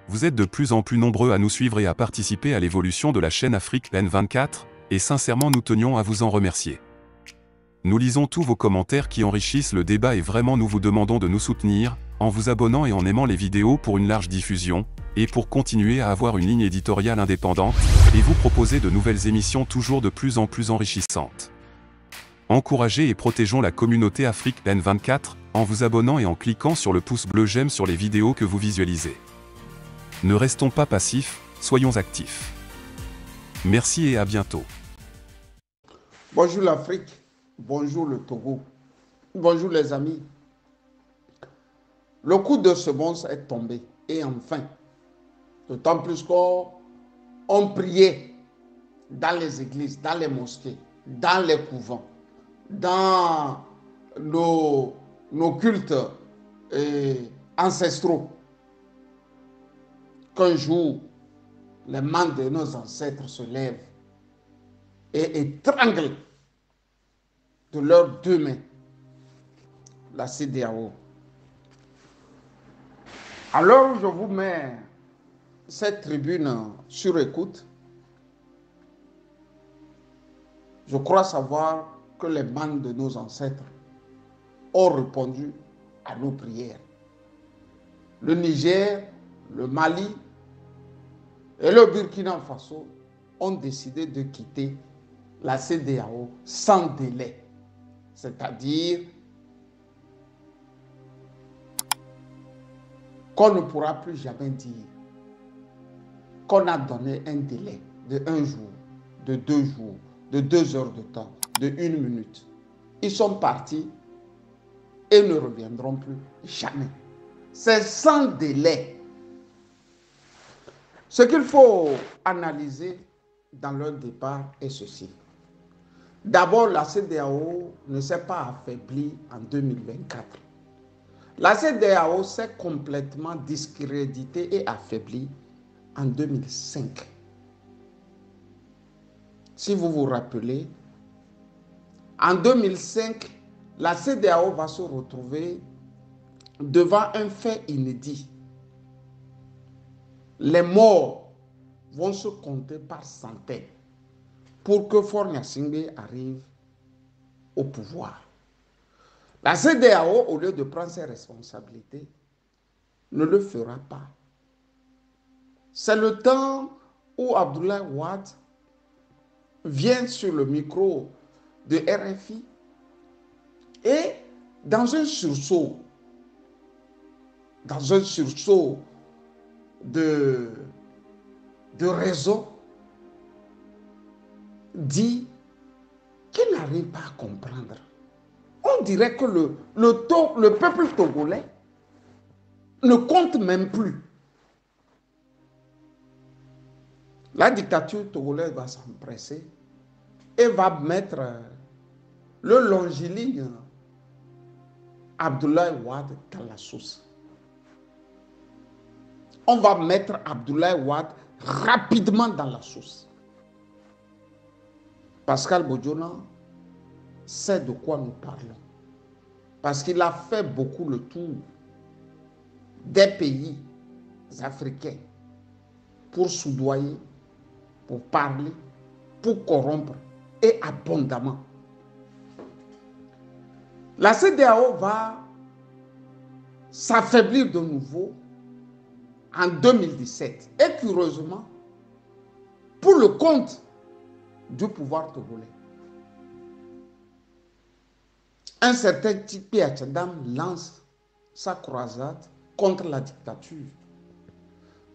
Vous êtes de plus en plus nombreux à nous suivre et à participer à l'évolution de la chaîne Afrique N24, et sincèrement nous tenions à vous en remercier. Nous lisons tous vos commentaires qui enrichissent le débat et vraiment nous vous demandons de nous soutenir, en vous abonnant et en aimant les vidéos pour une large diffusion, et pour continuer à avoir une ligne éditoriale indépendante, et vous proposer de nouvelles émissions toujours de plus en plus enrichissantes. Encouragez et protégeons la communauté Afrique N24, en vous abonnant et en cliquant sur le pouce bleu j'aime sur les vidéos que vous visualisez. Ne restons pas passifs, soyons actifs. Merci et à bientôt. Bonjour l'Afrique, bonjour le Togo, bonjour les amis. Le coup de semonce est tombé, et enfin, d'autant plus qu'on priait dans les églises, dans les mosquées, dans les couvents, dans nos cultes ancestraux, qu'un jour, les mains de nos ancêtres se lèvent et étranglent de leurs deux mains la CEDEAO. Alors je vous mets cette tribune sur écoute. Je crois savoir que les bandes de nos ancêtres ont répondu à nos prières. Le Niger, le Mali et le Burkina Faso ont décidé de quitter la CEDEAO sans délai. C'est-à-dire qu'on ne pourra plus jamais dire qu'on a donné un délai de 1 jour, de 2 jours, de 2 heures de temps, de 1 minute. Ils sont partis et ne reviendront plus jamais. C'est sans délai. Ce qu'il faut analyser dans leur départ est ceci. D'abord, la CEDEAO ne s'est pas affaiblie en 2024. La CEDEAO s'est complètement discréditée et affaiblie en 2005. Si vous vous rappelez, en 2005, la CEDEAO va se retrouver devant un fait inédit. Les morts vont se compter par centaines pour que Faure Gnassingbé arrive au pouvoir. La CEDEAO, au lieu de prendre ses responsabilités, ne le fera pas. C'est le temps où Abdoulaye Wade vient sur le micro de RFI et dans un sursaut de raison, dit qu'il n'arrive pas à comprendre. On dirait que le peuple togolais ne compte même plus. La dictature togolaise va s'empresser et va mettre le longiligne Abdoulaye Wade dans la sauce. On va mettre Abdoulaye Wade rapidement dans la sauce. Pascal Bodiona sait de quoi nous parlons. Parce qu'il a fait beaucoup le tour des pays africains pour soudoyer, pour parler, pour corrompre et abondamment. La CEDEAO va s'affaiblir de nouveau en 2017 et curieusement pour le compte du pouvoir togolais. Un certain Tipi Atchadam lance sa croisade contre la dictature.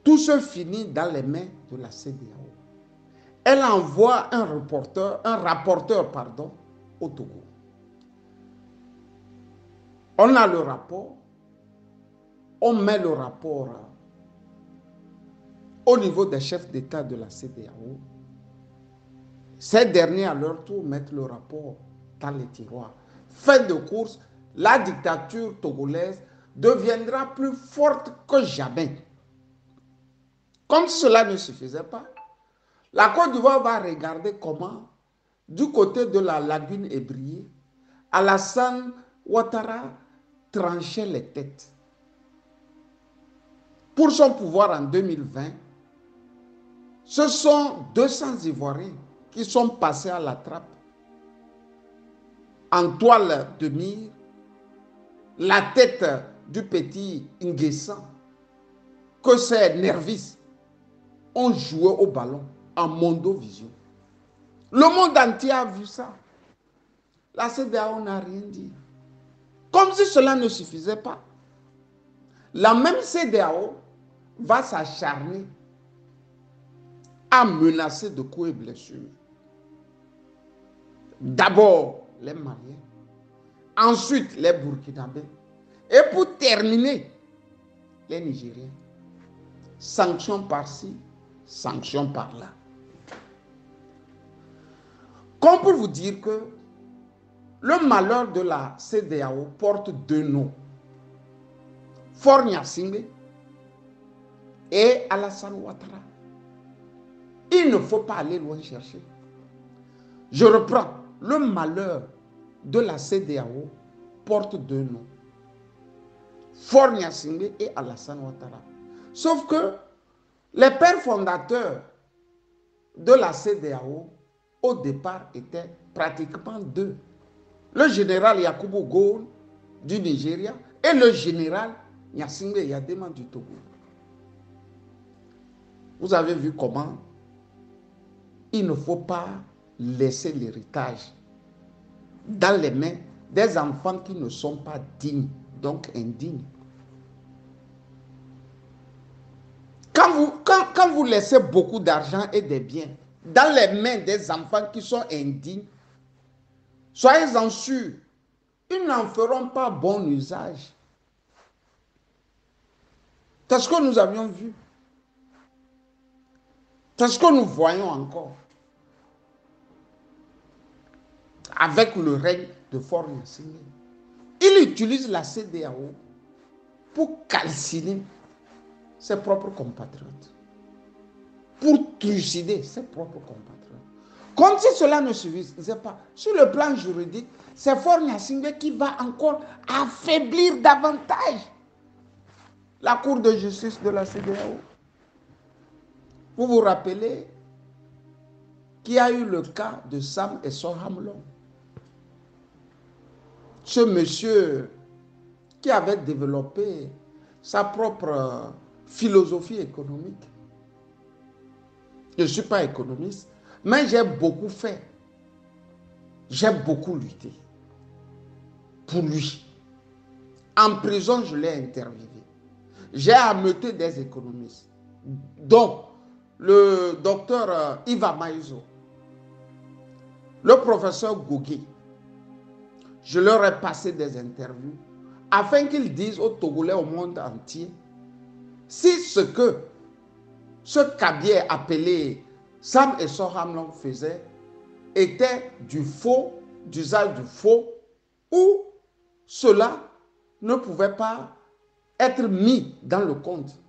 Tout se finit dans les mains de la CEDEAO. Elle envoie un rapporteur au Togo. On a le rapport, on met le rapport au niveau des chefs d'État de la CEDEAO. Ces derniers, à leur tour, mettent le rapport dans les tiroirs. Fin de course, la dictature togolaise deviendra plus forte que jamais. Comme cela ne suffisait pas, la Côte d'Ivoire va regarder comment, du côté de la lagune ébriée, Alassane Ouattara tranchait les têtes. pour son pouvoir en 2020, ce sont 200 Ivoiriens qui sont passés à la trappe en toile de mire, la tête du petit Nguessan, que ces nervis ont joué au ballon en mondovision. Le monde entier a vu ça. La CEDEAO n'a rien dit. Comme si cela ne suffisait pas. La même CEDEAO va s'acharner à menacer de coups et blessures. D'abord les Maliens, ensuite les Burkinabés, et pour terminer, les Nigériens. Sanctions par-ci, sanctions par-là. Comme pour vous dire que le malheur de la CEDEAO porte deux noms. Faure Gnassingbé et Alassane Ouattara. Il ne faut pas aller loin chercher. Je reprends. Le malheur de la CEDEAO porte deux noms. Faure Gnassingbé et Alassane Ouattara. Sauf que les pères fondateurs de la CEDEAO, au départ, étaient pratiquement deux. Le général Yakubu Gowon du Nigeria et le général Gnassingbé Yadema du Togo. Vous avez vu comment il ne faut pas laisser l'héritage dans les mains des enfants qui ne sont pas dignes, donc indignes. Quand vous laissez beaucoup d'argent et des biens dans les mains des enfants qui sont indignes, soyez-en sûrs, ils n'en feront pas bon usage. C'est ce que nous avions vu. C'est ce que nous voyons encore. Avec le règne de Faure Gnassingbé. Il utilise la CEDEAO pour calciner ses propres compatriotes. Pour trucider ses propres compatriotes. Comme si cela ne suffisait pas. Sur le plan juridique, c'est Faure Gnassingbé qui va encore affaiblir davantage la Cour de justice de la CEDEAO. Vous vous rappelez qu'il y a eu le cas de Sam Essohamlong. Ce monsieur qui avait développé sa propre philosophie économique. Je ne suis pas économiste, mais j'ai beaucoup fait. J'ai beaucoup lutté pour lui. En prison, je l'ai interviewé. J'ai ameuté des économistes, dont le docteur Iva Maïzo, le professeur Gougué. Je leur ai passé des interviews afin qu'ils disent aux Togolais au monde entier si ce que ce cabier appelé Sam Essohamlong faisait était du faux, d'usage du faux, ou cela ne pouvait pas être mis dans le compte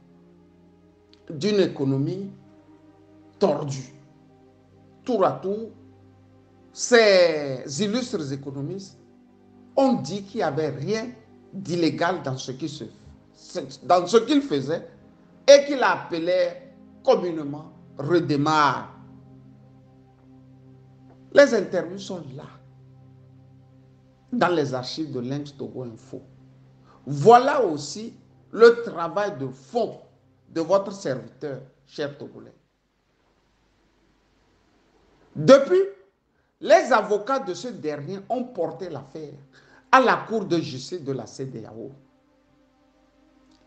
d'une économie tordue. Tour à tour, ces illustres économistes ont dit qu'il n'y avait rien d'illégal dans ce qu'il faisait et qu'il appelait communément redémarre. Les interviews sont là, dans les archives de Lynx Togo Info. Voilà aussi le travail de fond de votre serviteur, cher Togolais. Depuis, les avocats de ce dernier ont porté l'affaire à la Cour de justice de la CEDEAO.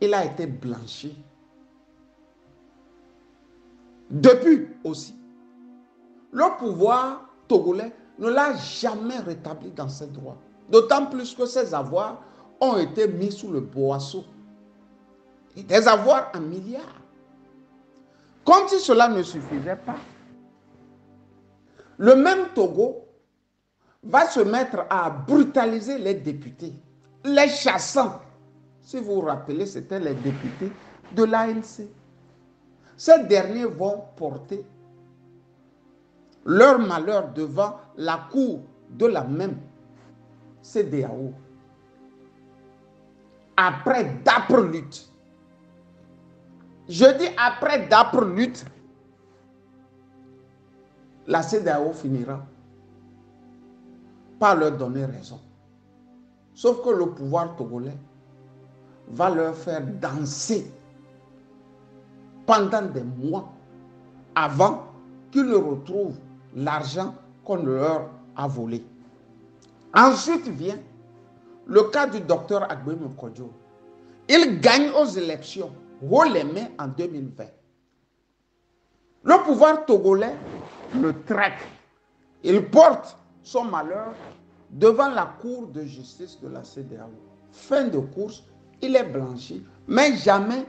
Il a été blanchi. Depuis aussi, le pouvoir togolais ne l'a jamais rétabli dans ses droits. D'autant plus que ses avoirs ont été mis sous le boisseau. Et des avoirs en milliards. Comme si cela ne suffisait pas, le même Togo va se mettre à brutaliser les députés, les chassant. Si vous vous rappelez, c'était les députés de l'ANC. Ces derniers vont porter leur malheur devant la cour de la même CEDEAO. Après d'âpres luttes, Je dis après d'âpres luttes, la CEDEAO finira par leur donner raison. Sauf que le pouvoir togolais va leur faire danser pendant des mois avant qu'ils ne retrouvent l'argent qu'on leur a volé. Ensuite vient le cas du docteur Agbemi Kodjo. Il gagne aux élections haut les mains en 2020. Le pouvoir togolais le traite. Il porte son malheur devant la cour de justice de la CEDEAO. Fin de course, il est blanchi, mais jamais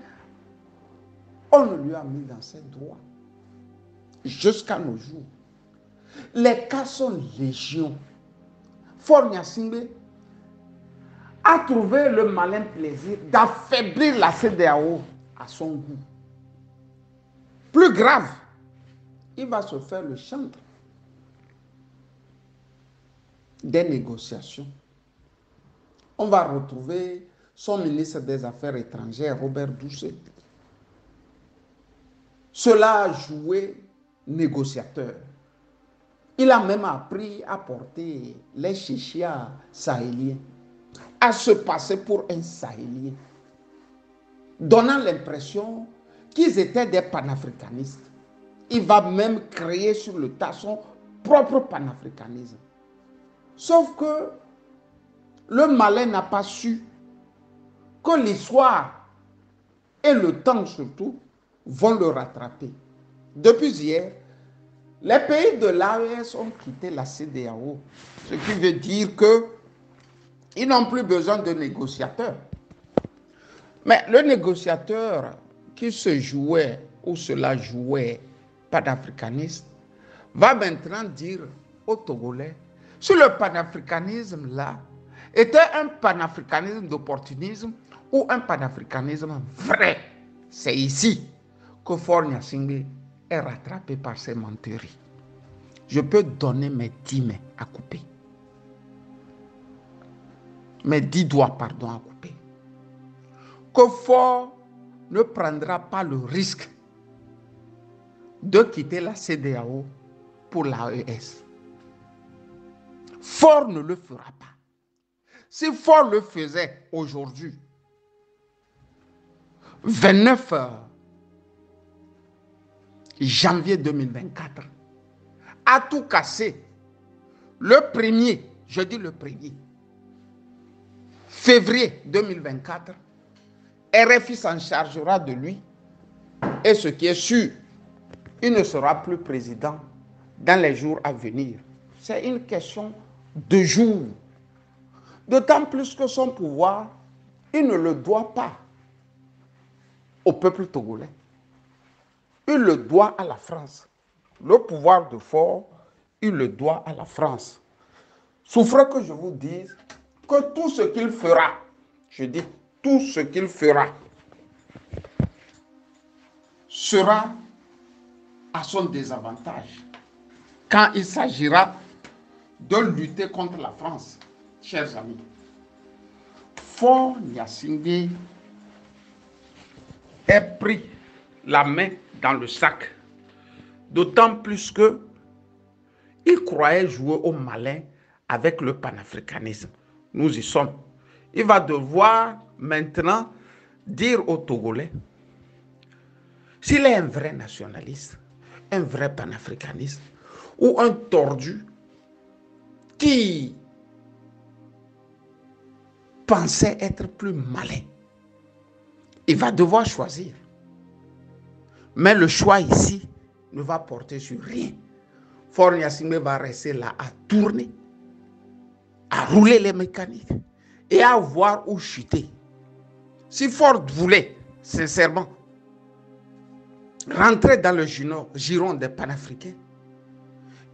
on ne lui a mis dans ses droits. Jusqu'à nos jours. Les cas sont légion. Faure Gnassingbé a trouvé le malin plaisir d'affaiblir la CEDEAO à son goût. Plus grave, il va se faire le chantre des négociations. On va retrouver son ministre des Affaires étrangères, Robert Doucet. Cela a joué négociateur. Il a même appris à porter les chichias sahéliens, à se passer pour un sahélien, donnant l'impression qu'ils étaient des panafricanistes. Il va même créer sur le tas son propre panafricanisme. Sauf que le malin n'a pas su que l'histoire et le temps surtout vont le rattraper. Depuis hier, les pays de l'AES ont quitté la CEDEAO, ce qui veut dire qu'ils n'ont plus besoin de négociateurs. Mais le négociateur qui se jouait ou cela jouait panafricaniste va maintenant dire aux Togolais si le panafricanisme là était un panafricanisme d'opportunisme ou un panafricanisme vrai. C'est ici que Faure Gnassingbé est rattrapé par ses menteries. Je peux donner mes 10 mains à couper. Mes 10 doigts, pardon, à couper. Que Faure ne prendra pas le risque de quitter la CEDEAO pour l'AES. Faure ne le fera pas. Si Faure le faisait aujourd'hui, 29 janvier 2024, a tout cassé. Le 1er, je dis le 1er, février 2024, RFI s'en chargera de lui. Et ce qui est sûr, il ne sera plus président dans les jours à venir. C'est une question de jours. D'autant plus que son pouvoir, il ne le doit pas au peuple togolais. Il le doit à la France. Le pouvoir de Faure, il le doit à la France. Souffrez que je vous dise que tout ce qu'il fera, je dis tout ce qu'il fera, sera à son désavantage quand il s'agira de lutter contre la France, chers amis. Faure Gnassingbé est pris la main dans le sac, d'autant plus que il croyait jouer au malin avec le panafricanisme. Nous y sommes. Il va devoir maintenant dire aux Togolais s'il est un vrai nationaliste, un vrai panafricaniste ou un tordu qui pensait être plus malin. Il va devoir choisir. Mais le choix ici ne va porter sur rien. Faure Gnassingbé va rester là à tourner, à rouler les mécaniques et à voir où chuter. Si Faure voulait, sincèrement, rentrer dans le giron des panafricains,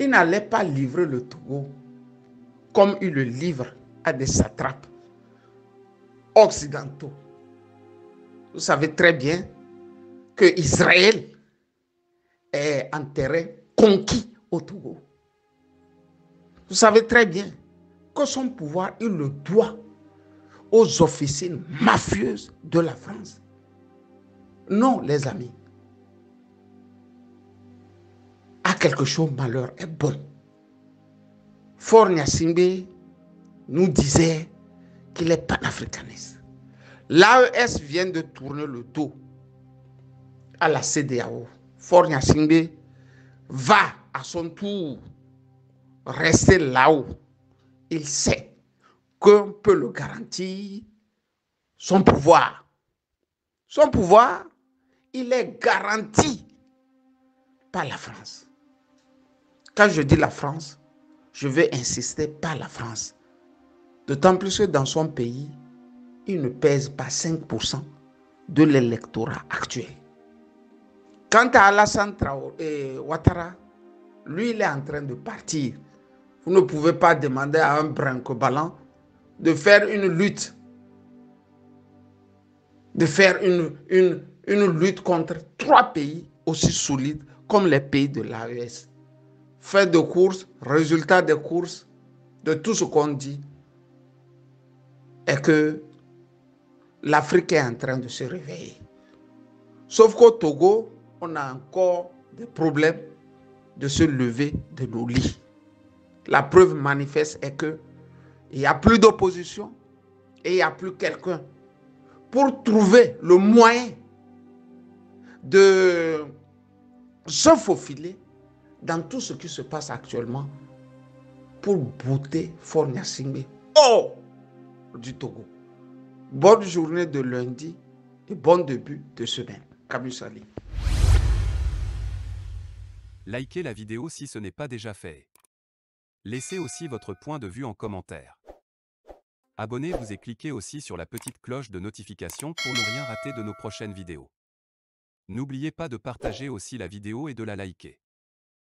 il n'allait pas livrer le Togo comme il le livre à des satrapes occidentaux. Vous savez très bien que Israël est en terrain conquis au Togo. Vous savez très bien que son pouvoir, il le doit aux officines mafieuses de la France. Non, les amis. À quelque chose, malheur est bon. Faure Gnassingbé nous disait qu'il est panafricaniste. L'AES vient de tourner le dos à la CEDEAO. Faure Gnassingbé va à son tour rester là-haut. Il sait qu'on peut le garantir son pouvoir. Son pouvoir, il est garanti par la France. Quand je dis la France, je vais insister par la France. D'autant plus que dans son pays, il ne pèse pas 5% de l'électorat actuel. Quant à Alassane Ouattara, lui, il est en train de partir. Vous ne pouvez pas demander à un brinque-ballant de faire une lutte, une lutte contre 3 pays aussi solides comme les pays de l'AES. Fin de course, résultat des courses, de tout ce qu'on dit, est que l'Afrique est en train de se réveiller. Sauf qu'au Togo, on a encore des problèmes de se lever de nos lits. La preuve manifeste est qu'il n'y a plus d'opposition et il n'y a plus quelqu'un pour trouver le moyen de se faufiler dans tout ce qui se passe actuellement pour bouter Faure Gnassingbé hors du Togo. Bonne journée de lundi et bon début de semaine. Camus Sali. Likez la vidéo si ce n'est pas déjà fait. Laissez aussi votre point de vue en commentaire. Abonnez-vous et cliquez aussi sur la petite cloche de notification pour ne rien rater de nos prochaines vidéos. N'oubliez pas de partager aussi la vidéo et de la liker.